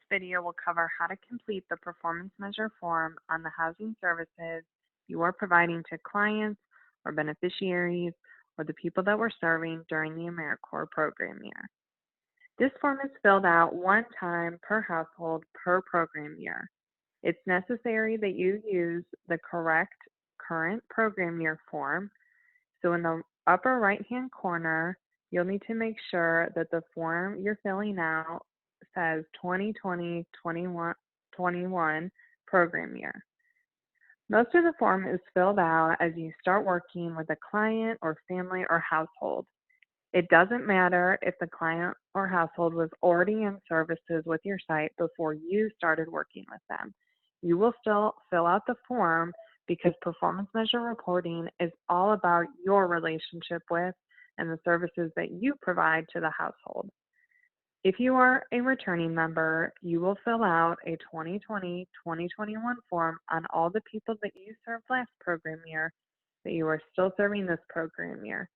video will cover how to complete the performance measure form on the housing services you are providing to clients or beneficiaries or the people that we're serving during the AmeriCorps program year. This form is filled out one time per household per program year. It's necessary that you use the correct current program year form. So in the upper right-hand corner, you'll need to make sure that the form you're filling out says 2020-21 program year. Most of the form is filled out as you start working with a client or family or household. It doesn't matter if the client or household was already in services with your site before you started working with them. You will still fill out the form because performance measure reporting is all about your relationship with and the services that you provide to the household. If you are a returning member, you will fill out a 2020-2021 form on all the people that you served last program year that you are still serving this program year.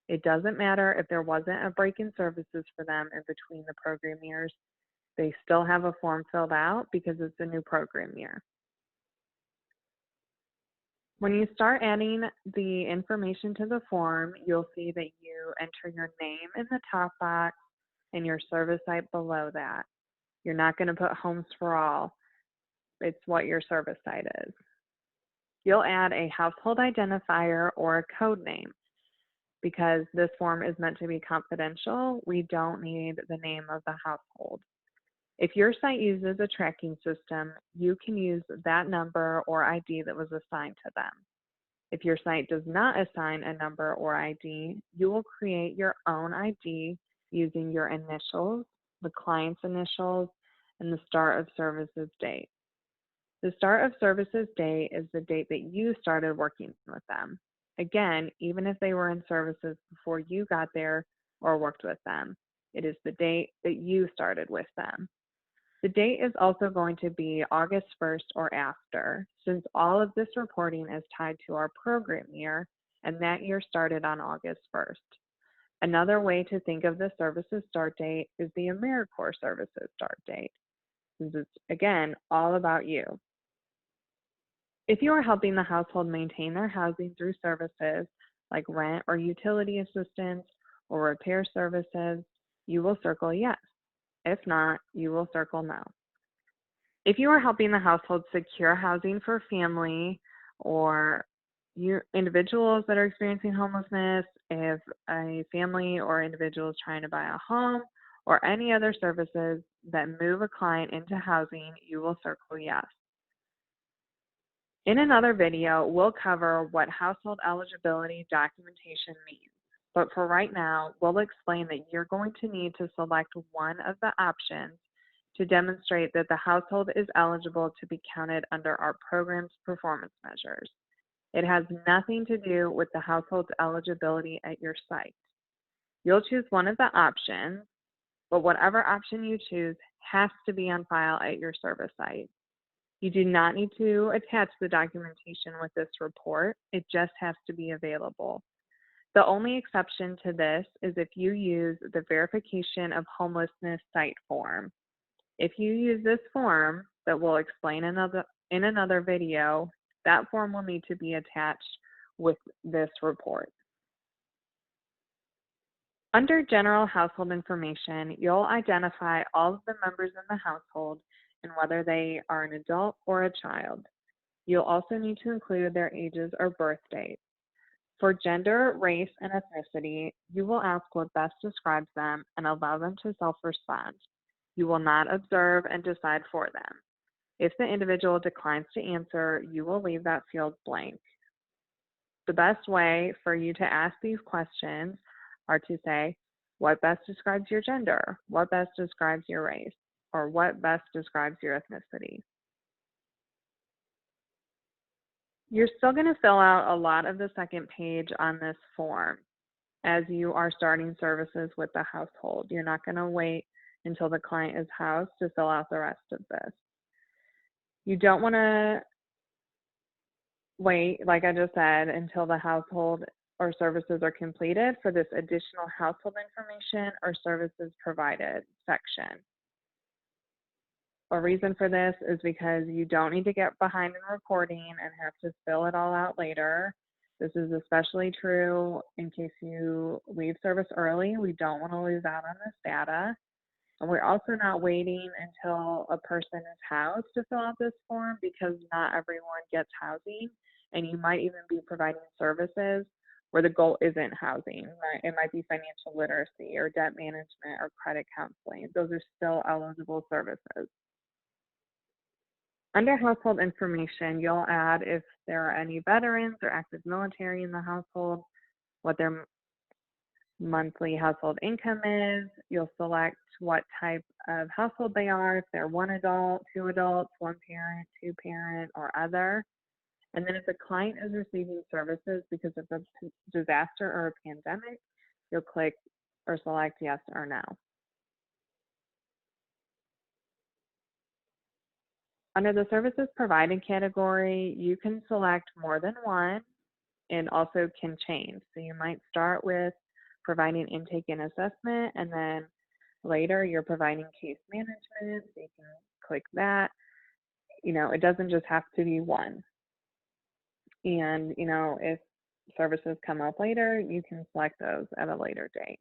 It doesn't matter if there wasn't a break in services for them in between the program years. They still have a form filled out because it's a new program year. When you start adding the information to the form, you'll see that you enter your name in the top box and your service site below that. You're not going to put Homes for All. It's what your service site is. You'll add a household identifier or a code name. Because this form is meant to be confidential, we don't need the name of the household. If your site uses a tracking system, you can use that number or ID that was assigned to them. If your site does not assign a number or ID, you will create your own ID using your initials, the client's initials, and the start of services date. The start of services date is the date that you started working with them. Again, even if they were in services before you got there or worked with them, it is the date that you started with them. The date is also going to be August 1st or after, since all of this reporting is tied to our program year, and that year started on August 1st. Another way to think of the services start date is the AmeriCorps services start date, since it's, again, all about you. If you are helping the household maintain their housing through services like rent or utility assistance or repair services, you will circle yes. If not, you will circle no. If you are helping the household secure housing for family or individuals that are experiencing homelessness, if a family or individual is trying to buy a home or any other services that move a client into housing, you will circle yes. In another video, we'll cover what household eligibility documentation means. But for right now, we'll explain that you're going to need to select one of the options to demonstrate that the household is eligible to be counted under our program's performance measures. It has nothing to do with the household's eligibility at your site. You'll choose one of the options, but whatever option you choose has to be on file at your service site. You do not need to attach the documentation with this report. It just has to be available. The only exception to this is if you use the verification of homelessness site form. If you use this form that we'll explain in another video, that form will need to be attached with this report. Under general household information, you'll identify all of the members in the household and whether they are an adult or a child. You'll also need to include their ages or birth dates. For gender, race, and ethnicity, you will ask what best describes them and allow them to self-respond. You will not observe and decide for them. If the individual declines to answer, you will leave that field blank. The best way for you to ask these questions are to say, what best describes your gender? What best describes your race? Or what best describes your ethnicity? You're still going to fill out a lot of the second page on this form as you are starting services with the household. You're not going to wait until the client is housed to fill out the rest of this. You don't want to wait, like I just said, until the household or services are completed for this additional household information or services provided section. A reason for this is because you don't need to get behind in reporting and have to fill it all out later. This is especially true in case you leave service early. We don't want to lose out on this data. And we're also not waiting until a person is housed to fill out this form because not everyone gets housing, and you might even be providing services where the goal isn't housing. Right? It might be financial literacy or debt management or credit counseling. Those are still eligible services. Under household information, you'll add if there are any veterans or active military in the household, what their monthly household income is. You'll select what type of household they are, if they're one adult, two adults, one parent, two parent, or other. And then if the client is receiving services because of a disaster or a pandemic, you'll click or select yes or no. Under the services provided category, you can select more than one and also can change. So you might start with providing intake and assessment, and then later you're providing case management, so you can click that. It doesn't just have to be one. And, if services come up later, you can select those at a later date.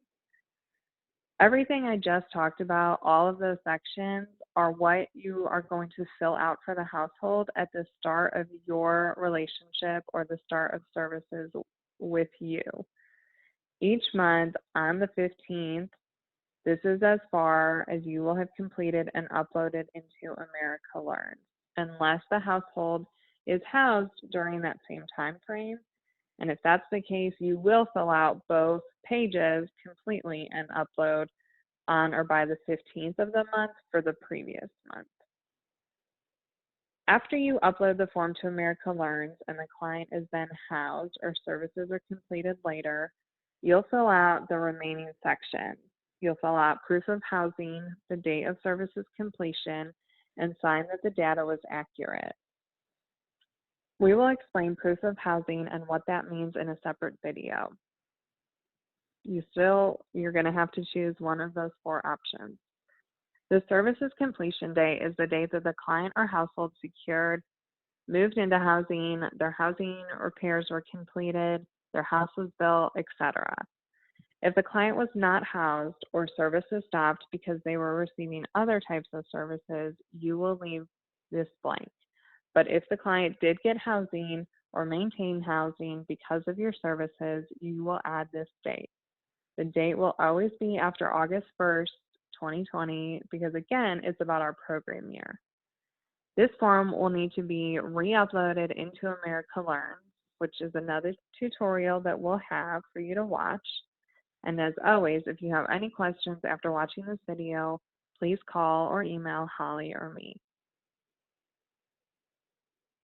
Everything I just talked about, all of those sections are what you are going to fill out for the household at the start of your relationship or the start of services with you. Each month on the 15th, this is as far as you will have completed and uploaded into America Learns, unless the household is housed during that same time frame. And if that's the case, you will fill out both pages completely and upload on or by the 15th of the month for the previous month. After you upload the form to America Learns and the client is then housed or services are completed later, you'll fill out the remaining sections. You'll fill out proof of housing, the date of services completion, and sign that the data was accurate. We will explain proof of housing and what that means in a separate video. You're going to have to choose one of those 4 options. The services completion date is the date that the client or household secured, moved into housing, their housing repairs were completed, their house was built, etc. If the client was not housed or services stopped because they were receiving other types of services, you will leave this blank. But if the client did get housing or maintain housing because of your services, you will add this date. The date will always be after August 1st, 2020, because again, it's about our program year. This form will need to be re-uploaded into America Learns, which is another tutorial that we'll have for you to watch. And as always, if you have any questions after watching this video, please call or email Holly or me.